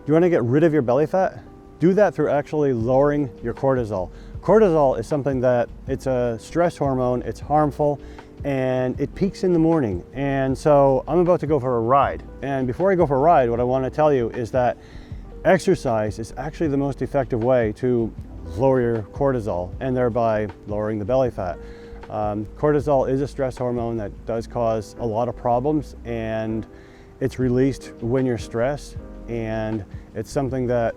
You want to get rid of your belly fat? Do that through actually lowering your cortisol. Cortisol is something that it's a stress hormone, it's harmful, and it peaks in the morning. And so I'm about to go for a ride. And before I go for a ride, what I want to tell you is that exercise is actually the most effective way to lower your cortisol and thereby lowering the belly fat. Cortisol is a stress hormone that does cause a lot of problems, and it's released when you're stressed, and it's something that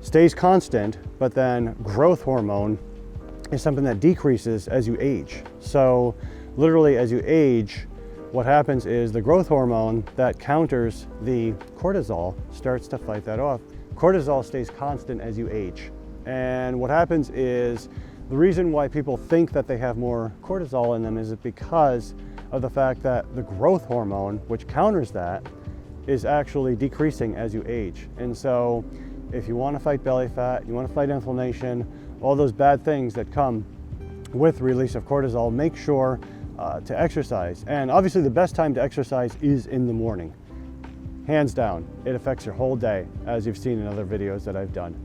stays constant, but then growth hormone is something that decreases as you age. So literally as you age, what happens is the growth hormone that counters the cortisol starts to fight that off. Cortisol stays constant as you age. And what happens is the reason why people think that they have more cortisol in them is because of the fact that the growth hormone, which counters that, is actually decreasing as you age. And so if you want to fight belly fat, you want to fight inflammation, all those bad things that come with release of cortisol, make sure to exercise. And obviously the best time to exercise is in the morning. Hands down, it affects your whole day, as you've seen in other videos that I've done.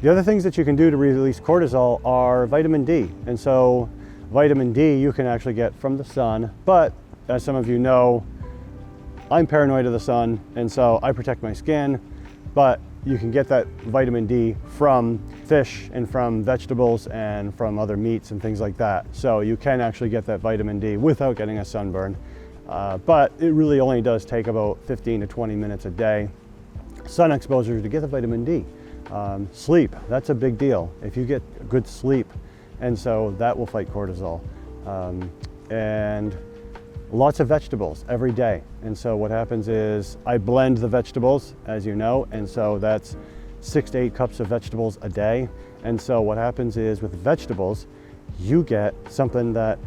The other things that you can do to release cortisol are vitamin D. And so vitamin D you can actually get from the sun, but as some of you know, I'm paranoid of the sun, and so I protect my skin, but you can get that vitamin D from fish and from vegetables and from other meats and things like that. So you can actually get that vitamin D without getting a sunburn. But it really only does take about 15 to 20 minutes a day, sun exposure, to get the vitamin D. Sleep, that's a big deal. If you get good sleep, and so that will fight cortisol. And lots of vegetables every day. And so what happens is I blend the vegetables, as you know, and so that's 6 to 8 cups of vegetables a day. And so what happens is with vegetables, you get something that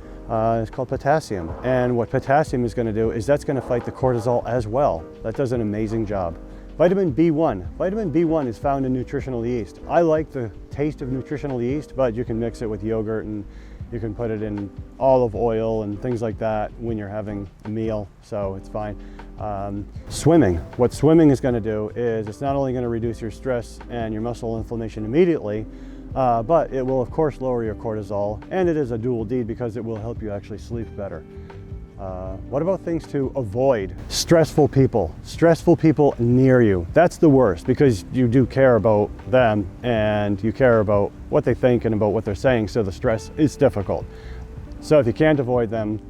is called potassium. And what potassium is going to do is that's going to fight the cortisol as well. That does an amazing job. Vitamin B1. Vitamin B1 is found in nutritional yeast. I like the taste of nutritional yeast, but you can mix it with yogurt and you can put it in olive oil and things like that when you're having a meal, so it's fine. Swimming. What swimming is going to do is it's not only going to reduce your stress and your muscle inflammation immediately, but it will of course lower your cortisol, and it is a dual deed because it will help you actually sleep better. What about things to avoid? Stressful people near you. That's the worst, because you do care about them and you care about what they think and about what they're saying, so the stress is difficult. So if you can't avoid them,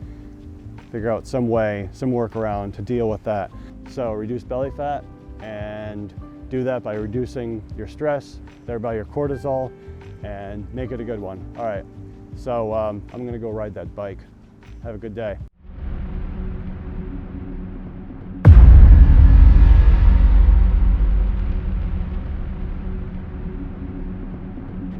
figure out some way, some workaround to deal with that. So reduce belly fat, and do that by reducing your stress, thereby your cortisol, and make it a good one. All right, so I'm gonna go ride that bike. Have a good day.